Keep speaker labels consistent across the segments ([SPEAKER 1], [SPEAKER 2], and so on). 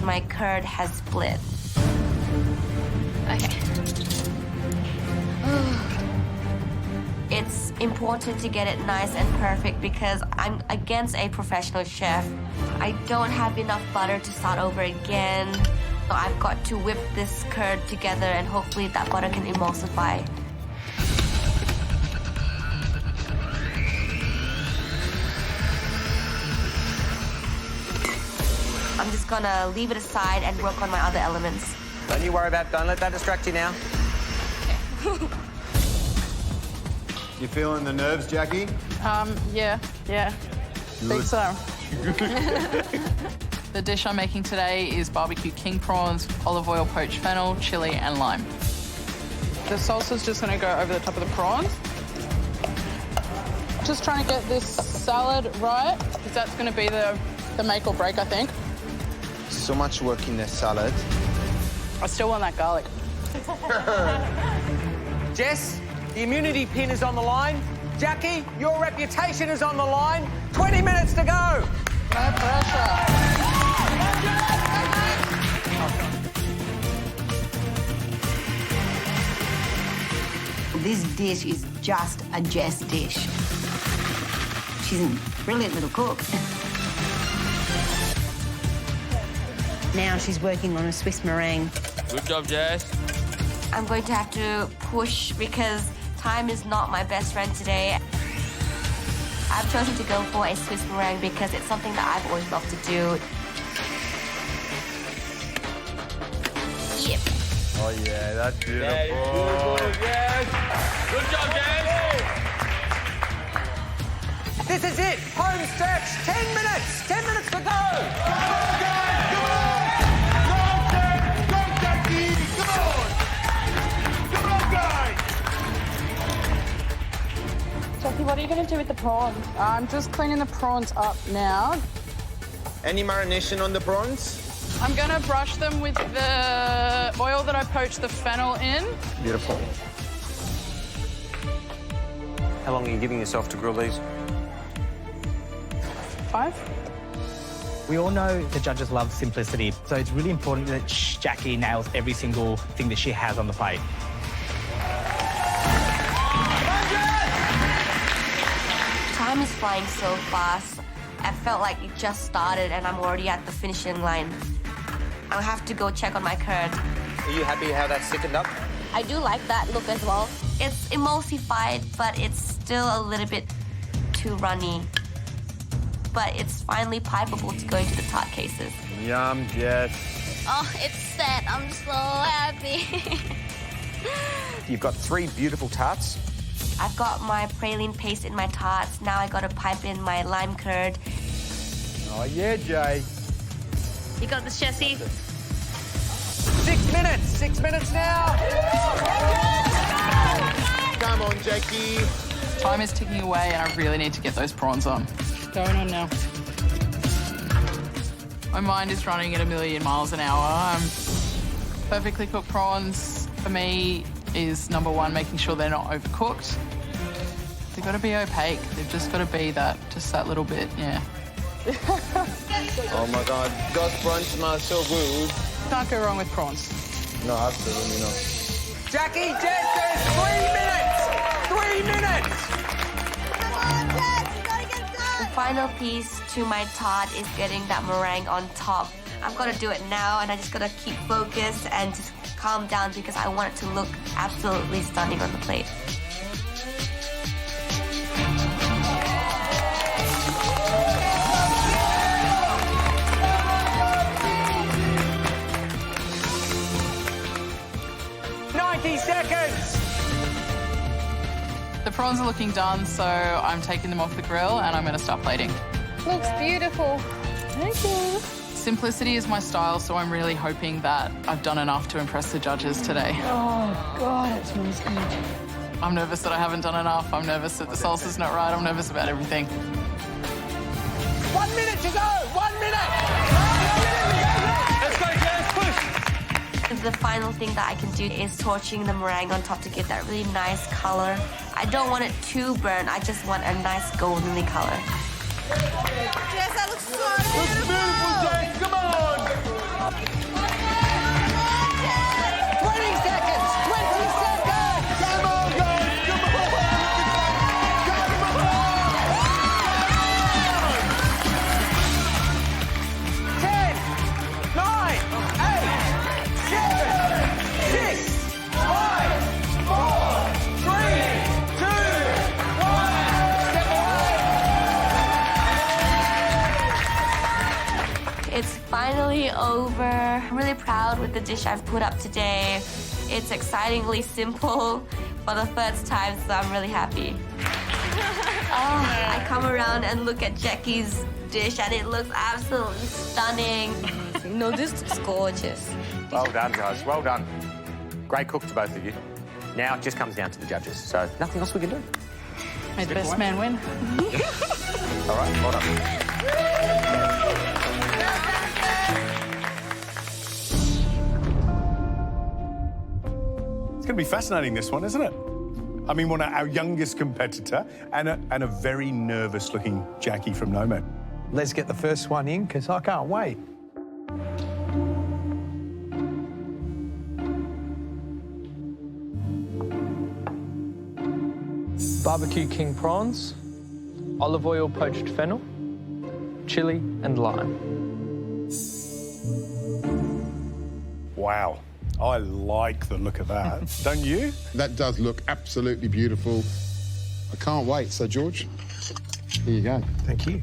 [SPEAKER 1] my curd has split.
[SPEAKER 2] Okay.
[SPEAKER 1] It's important to get it nice and perfect because I'm against a professional chef. I don't have enough butter to start over again. So I've got to whip this curd together and hopefully that butter can emulsify. I'm just gonna leave it aside and work on my other elements.
[SPEAKER 3] Don't you worry don't let that distract you now.
[SPEAKER 4] You feeling the nerves, Jacqui?
[SPEAKER 5] Yeah. Think so. The dish I'm making today is barbecue king prawns, olive oil poached fennel, chili and lime. The salsa's just gonna go over the top of the prawns. Just trying to get this salad right, because that's gonna be the make or break, I think.
[SPEAKER 4] So much work in this salad.
[SPEAKER 5] I still want that garlic.
[SPEAKER 3] Jess, the immunity pin is on the line. Jacqui, your reputation is on the line. 20 minutes to go.
[SPEAKER 5] No pressure.
[SPEAKER 6] This dish is just a Jess dish. She's a brilliant little cook. Now she's working on a Swiss meringue.
[SPEAKER 7] Good job, Jess.
[SPEAKER 1] I'm going to have to push because time is not my best friend today. I've chosen to go for a Swiss meringue because it's something that I've always loved to do. Yep.
[SPEAKER 7] Oh, yeah, that's beautiful. Yes. Good job, Jess.
[SPEAKER 3] This is it. Home stretch. 10 minutes. 10 minutes to go.
[SPEAKER 5] Jacqui, what are you going to do with the prawns? I'm just cleaning the prawns up now.
[SPEAKER 4] Any marination on the prawns?
[SPEAKER 5] I'm going to brush them with the oil that I poached the fennel in.
[SPEAKER 4] Beautiful.
[SPEAKER 3] How long are you giving yourself to grill these?
[SPEAKER 5] 5.
[SPEAKER 8] We all know the judges love simplicity, so it's really important that Jacqui nails every single thing that she has on the plate.
[SPEAKER 1] Time is flying so fast. I felt like it just started and I'm already at the finishing line. I'll have to go check on my curd.
[SPEAKER 3] Are you happy how that's thickened up?
[SPEAKER 1] I do like that look as well. It's emulsified, but it's still a little bit too runny. But it's finally pipeable to go into the tart cases.
[SPEAKER 7] Yum, Jess.
[SPEAKER 2] Oh, it's set. I'm so happy.
[SPEAKER 3] You've got 3 beautiful tarts.
[SPEAKER 1] I've got my praline paste in my tarts. Now I gotta pipe in my lime curd.
[SPEAKER 7] Oh, yeah, Jay.
[SPEAKER 2] You got this, Jessie.
[SPEAKER 3] 6 minutes. 6 minutes now.
[SPEAKER 4] Come on, Jacqui.
[SPEAKER 5] Time is ticking away and I really need to get those prawns on. Going on now. My mind is running at 1,000,000 miles an hour. Perfectly cooked prawns, for me, is number 1, making sure they're not overcooked. They've got to be opaque. They've just got to be just that little bit, yeah.
[SPEAKER 4] Oh my God, those prawns smell so good.
[SPEAKER 5] Can't go wrong with prawns.
[SPEAKER 4] No, absolutely not.
[SPEAKER 3] Jacqui, Jess, there's 3 minutes. 3 minutes.
[SPEAKER 1] The final piece to my tart is getting that meringue on top. I've got to do it now, and I just got to keep focused and just calm down because I want it to look absolutely stunning on the plate.
[SPEAKER 3] Seconds.
[SPEAKER 5] The prawns are looking done, so I'm taking them off the grill and I'm going to start plating.
[SPEAKER 2] Looks beautiful.
[SPEAKER 5] Thank you. Simplicity is my style, so I'm really hoping that I've done enough to impress the judges today. Oh, God, it smells good. I'm nervous that I haven't done enough. I'm nervous that the salsa's not right. I'm nervous about everything.
[SPEAKER 3] 1 minute to go. 1 minute.
[SPEAKER 7] Let's go, Jess. Push.
[SPEAKER 1] The final thing that I can do is torching the meringue on top to get that really nice color. I don't want it too burnt. I just want a nice goldenly color.
[SPEAKER 2] Jess, that looks so
[SPEAKER 7] Looks beautiful, Jess. Come on.
[SPEAKER 1] nearly over. I'm really proud with the dish I've put up today. It's excitingly simple for the first time, so I'm really happy. I come around and look at Jacqui's dish and it looks absolutely stunning. No, this is gorgeous.
[SPEAKER 3] Well done, guys. Well done. Great cook to both of you. Now it just comes down to the judges, so nothing else we can do.
[SPEAKER 5] May the best man win.
[SPEAKER 3] All right, well done.
[SPEAKER 9] It's going to be fascinating, this one, isn't it? I mean, our youngest competitor and a very nervous-looking Jacqui from Nomad.
[SPEAKER 10] Let's get the first one in, because I can't wait.
[SPEAKER 11] Barbecue king prawns, olive oil poached fennel, chili and lime.
[SPEAKER 9] Wow. I like the look of that. Don't you?
[SPEAKER 12] That does look absolutely beautiful. I can't wait. So, George, here you go.
[SPEAKER 10] Thank you.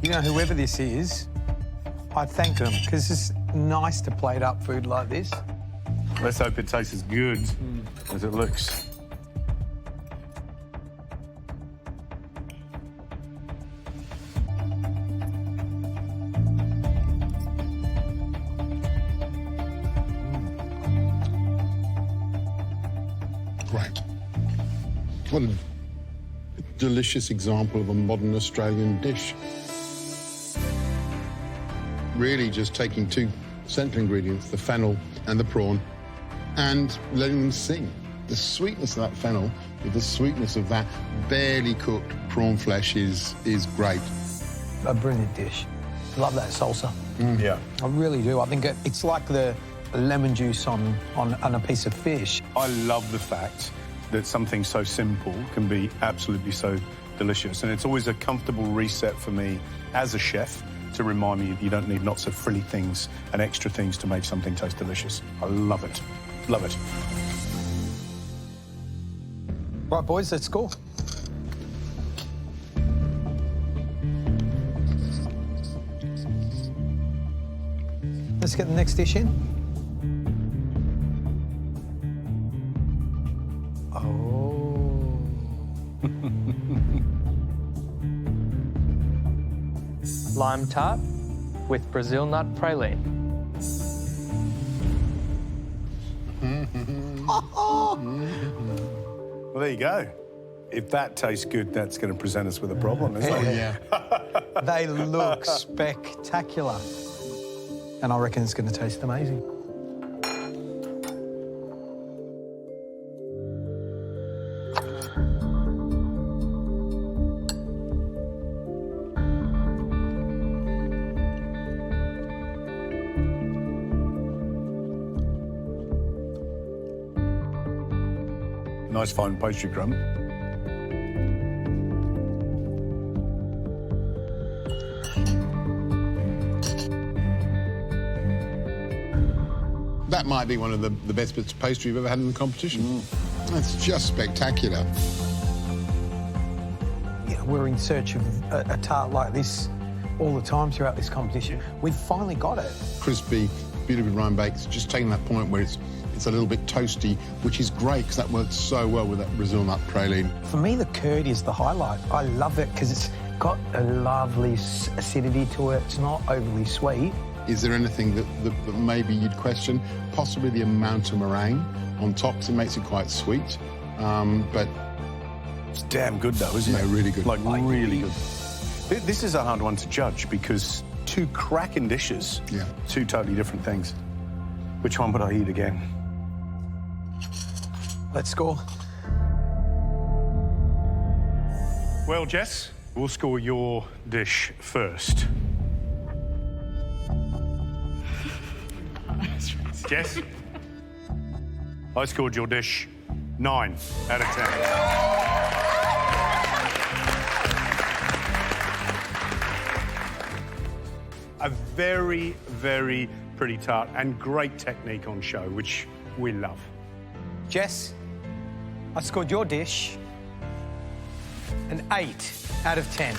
[SPEAKER 10] You know, whoever this is, I thank them, because it's nice to plate up food like this.
[SPEAKER 9] Let's hope it tastes as good as it looks.
[SPEAKER 12] Great. What a delicious example of a modern Australian dish. Really just taking two central ingredients, the fennel and the prawn, and letting them sing. The sweetness of that fennel with the sweetness of that barely cooked prawn flesh is great.
[SPEAKER 10] A brilliant dish. Love that salsa.
[SPEAKER 9] Yeah.
[SPEAKER 10] I really do. I think it's like the lemon juice on a piece of fish.
[SPEAKER 9] I love the fact that something so simple can be absolutely so delicious. And it's always a comfortable reset for me as a chef to remind me you don't need lots of frilly things and extra things to make something taste delicious. I love it. Love it.
[SPEAKER 10] Right, boys, let's go. Let's get the next dish in. Oh.
[SPEAKER 11] Lime tart with Brazil nut praline.
[SPEAKER 9] Well, there you go. If that tastes good, that's going to present us with a problem, isn't it?
[SPEAKER 10] Yeah. They look spectacular. And I reckon it's going to taste amazing.
[SPEAKER 9] Nice fine pastry crumb.
[SPEAKER 12] That might be one of the best bits of pastry you've ever had in the competition. That's just spectacular.
[SPEAKER 10] You know, we're in search of a tart like this all the time throughout this competition. We've finally got it.
[SPEAKER 12] Crispy, beautifully rind baked, just taking that point where it's a little bit toasty, which is great because that works so well with that Brazil nut praline.
[SPEAKER 10] For me, the curd is the highlight. I love it because it's got a lovely acidity to it. It's not overly sweet.
[SPEAKER 12] Is there anything that maybe you'd question? Possibly the amount of meringue on top, because it makes it quite sweet. But
[SPEAKER 9] it's damn good, though, isn't it?
[SPEAKER 12] Really good.
[SPEAKER 9] Like, really good. This is a hard one to judge because two cracking dishes, two totally different things. Which one would I eat again?
[SPEAKER 10] Let's score.
[SPEAKER 9] Well, Jess, we'll score your dish first. Jess, I scored your dish 9 out of 10. A very, very pretty tart and great technique on show, which we love.
[SPEAKER 10] Jess, I scored your dish an 8 out of 10.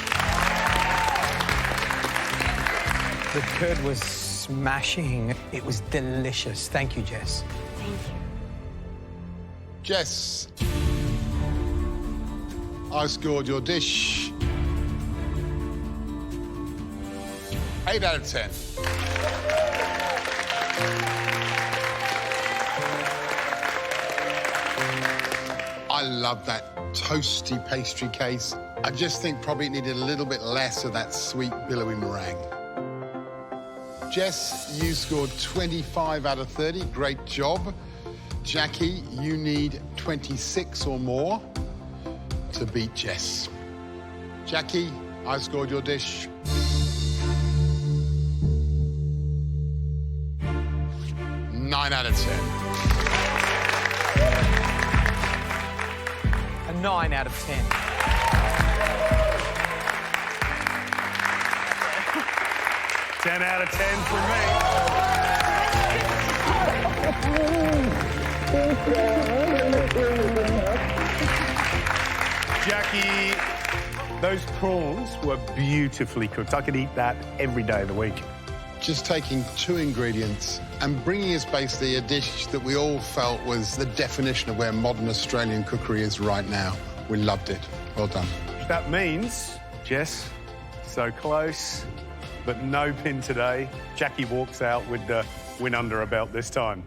[SPEAKER 10] The curd was smashing. It was delicious. Thank you, Jess.
[SPEAKER 1] Thank you.
[SPEAKER 12] Jess, I scored your dish 8 out of 10. I love that toasty pastry case. I just think probably it needed a little bit less of that sweet, billowy meringue. Jess, you scored 25 out of 30. Great job. Jacqui, you need 26 or more to beat Jess. Jacqui, I scored your dish 9 out of 10.
[SPEAKER 10] A 9 out of 10.
[SPEAKER 9] Ten out of 10 for me. Jacqui, those prawns were beautifully cooked. I could eat that every day of the week.
[SPEAKER 12] Just taking 2 ingredients and bringing us basically a dish that we all felt was the definition of where modern Australian cookery is right now. We loved it. Well done.
[SPEAKER 9] That means, Jess, so close, but no pin today. Jacqui walks out with the win under her belt this time.